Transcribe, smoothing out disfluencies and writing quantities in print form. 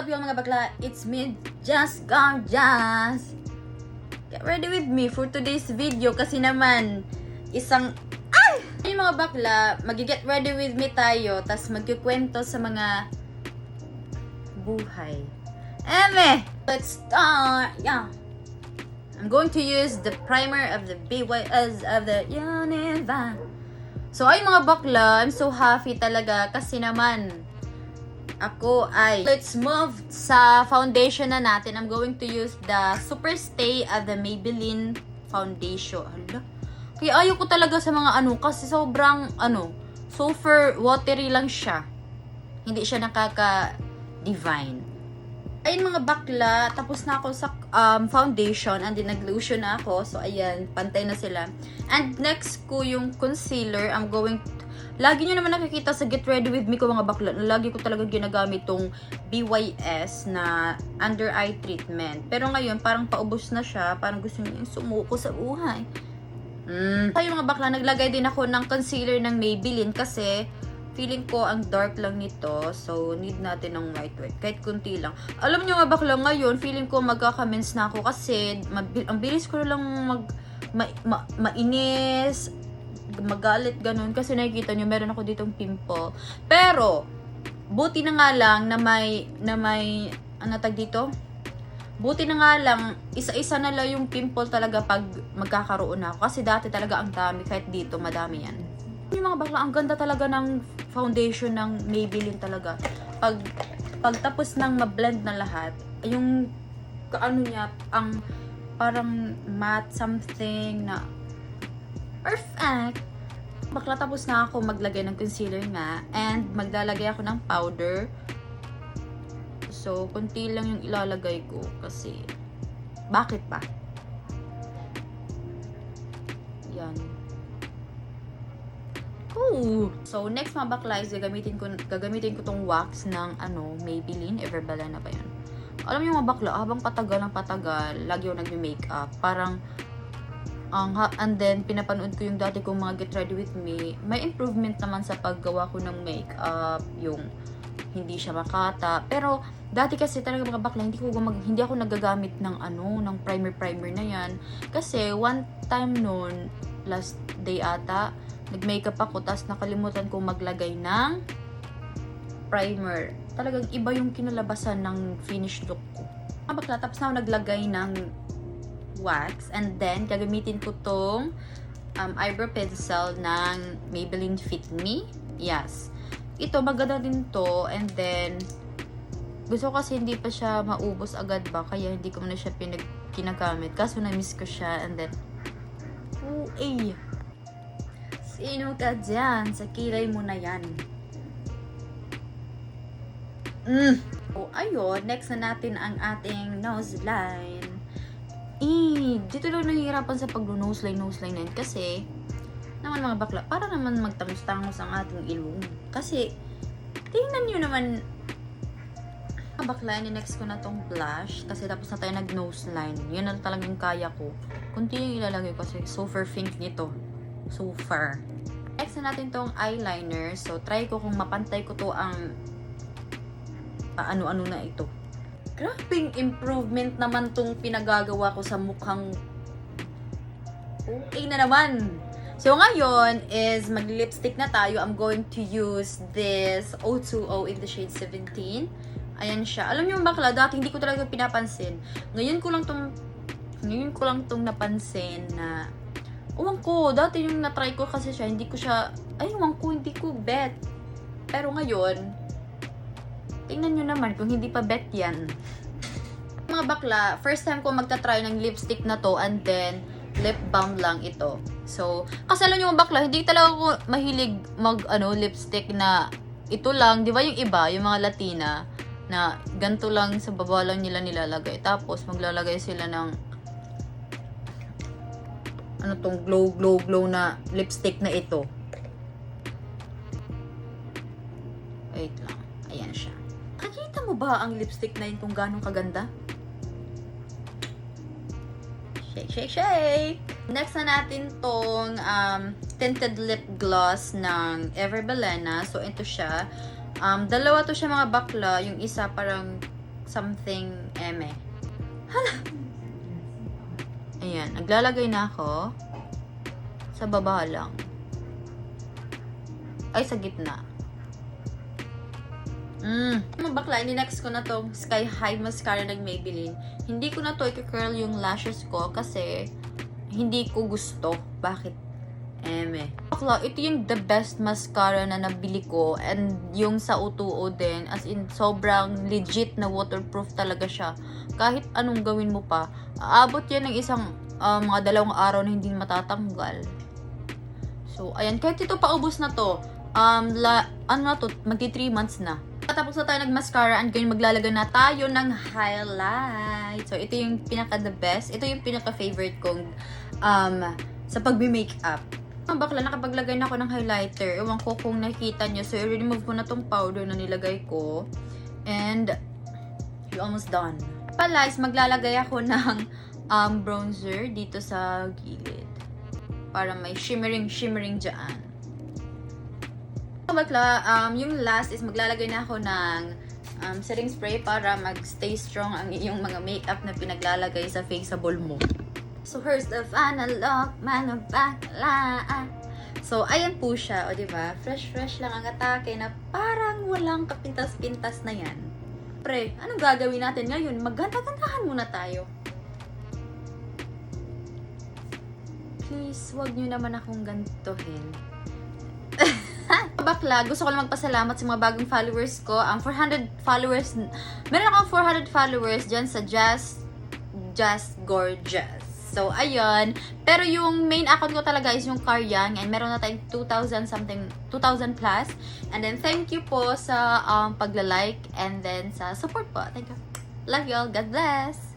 up yung mga bakla? It's me, Just Gorgeous. Get ready with me for today's video kasi naman isang yung mga bakla, mag-get ready with me tayo, tas magkikwento sa mga buhay. Let's start. Yeah. I'm going to use the primer of the BYS of the Univa. So ay mga bakla, I'm so happy talaga kasi naman ako ay let's move sa foundation na natin. I'm going to use the Super Stay of the Maybelline foundation. Hala. Kaya ayaw ko talaga sa mga kasi sobrang super watery lang siya. Hindi siya nakaka-divine. Ayun mga bakla, tapos na ako sa foundation and then nag-lotion na ako. So ayan, pantay na sila. And next ko yung concealer. I'm going lagi nyo naman nakikita sa Get Ready With Me ko mga bakla. Lagi ko talaga ginagamit tong BYS na under eye treatment. Pero ngayon, parang paubos na siya. Parang gusto nyo yung sumuko sa buhay. Tayo mga bakla, naglagay din ako ng concealer ng Maybelline kasi feeling ko ang dark lang nito. So, need natin ng white. Kahit kunti lang. Alam nyo mga bakla, ngayon, feeling ko magkaka-mens na ako kasi ang bilis ko na lang mainis, magalit, ganun. Kasi nakikita nyo, meron ako ditong pimple. Pero, buti na nga lang na may dito? Buti na nga lang, isa-isa na lang yung pimple talaga pag magkakaroon ako. Kasi dati talaga ang dami, kahit dito, madami yan. Yung mga bakla, ang ganda talaga ng foundation ng Maybelline talaga. Pag tapos ng ma-blend na lahat, yung niya, ang parang matte something na perfect. Bakla, tapos na ako maglagay ng concealer nga. And maglalagay ako ng powder. So, konti lang yung ilalagay ko. Kasi, bakit ba? Yan. Ooh! So, next mga bakla is gagamitin ko tong wax ng Maybelline. Everbala na ba yan? Alam niyo mga bakla, habang patagal ng patagal, lagi ako nag-makeup. Parang, and then, pinapanood ko yung dati kong mga Get Ready With Me. May improvement naman sa paggawa ko ng makeup, yung hindi siya makata. Pero, dati kasi talaga mga bakla, hindi ako nagagamit ng ng primer na yan. Kasi, one time noon, last day ata, nag-makeup ako, tapos nakalimutan kong maglagay ng primer. Talagang iba yung kinalabasan ng finished look ko. Mga bakla, tapos na ako naglagay ng wax, and then gagamitin ko tong eyebrow pencil ng Maybelline Fit Me. Yes, ito maganda din to. And then gusto ko kasi hindi pa siya maubos agad ba, kaya hindi ko na siya kinagamit, kaso na-miss ko siya. And then sino ka dyan? Sa kilay mo na yan. So ayun, next na natin ang ating nose line. Dito lang nahihirapan sa pag-nose line na yun. Kasi, naman mga bakla, para naman magtangos-tangos ang ating ilong. Kasi, tingnan nyo naman, mga bakla, next ko na tong blush. Kasi tapos na tayo nag-nose line. Yun na talagang kaya ko. Kunti yung ilalagay ko kasi super pink nito. Super. Next na natin tong eyeliner. So, try ko kung mapantay ko to ang ano-ano na ito. Grabing improvement naman tong pinagagawa ko sa mukhang okay na naman. So, ngayon is mag-lipstick na tayo. I'm going to use this O2O in the shade 17. Ayan siya. Alam niyo bakla, dati hindi ko talaga pinapansin. Ngayon ko lang tong napansin na uwang ko, dati yung na-try ko kasi siya, hindi ko bet. Pero ngayon, tingnan nyo naman kung hindi pa bet yan. Mga bakla, first time ko magta-try ng lipstick na to, and then lip balm lang ito. So, kasi alam nyo mga bakla, hindi talaga ako mahilig lipstick na ito lang. Di ba yung iba, yung mga Latina, na ganito lang sa baba lang nila nilalagay. Tapos, maglalagay sila ng tong glow na lipstick na ito. Wait lang. Ayan siya. Nakita mo ba ang lipstick na yun kung gano'ng kaganda? Shake! Next na natin tong tinted lip gloss ng Everbelena. So, ito siya. Dalawa to siya mga bakla. Yung isa parang something eme. Hala! Ayan, naglalagay na ako. Sa baba lang. Ay, sa gitna. Bakla, ini-next ko na tong Sky High Mascara ng Maybelline. Hindi ko na to i-curl yung lashes ko kasi hindi ko gusto. Bakit? Eme. Bakla, ito yung the best mascara na nabili ko. And yung sa Utuo din. As in, sobrang legit na waterproof talaga siya. Kahit anong gawin mo pa, aabot yan ng isang mga 2 araw na hindi matatanggal. So, ayan. Kahit ito paubos na to, magti 3 months na. Tapos na tayo nag-mascara and ngayon maglalagay na tayo ng highlight. So, ito yung pinaka-the best. Ito yung pinaka-favorite kong sa pag-makeup. Bakla, nakapaglagay na ako ng highlighter. Ewan ko kung nakita nyo. So, i-remove ko na tong powder na nilagay ko. And, you're almost done. Pala, is maglalagay ako ng bronzer dito sa gilid. Para may shimmering dyan. Bakla, yung last is maglalagay na ako ng setting spray para mag-stay strong ang iyong mga makeup na pinaglalagay sa faceable mo. So, here's the final look, mga bakla. So, ayan po siya, o diba? Fresh lang ang atake na parang walang kapintas-pintas na yan. Pre, anong gagawin natin ngayon? Magganda-gandahan muna tayo. Please, wag nyo naman akong gantuhin. Bakla, gusto ko lang magpasalamat sa mga bagong followers ko. Ang 400 followers, meron akong 400 followers dyan sa Just Gorgeous. So, ayun. Pero yung main account ko talaga is yung Karyang. And meron na tayong 2,000 plus. And then, thank you po sa pagla-like and then sa support po. Thank you. Love you all. God bless.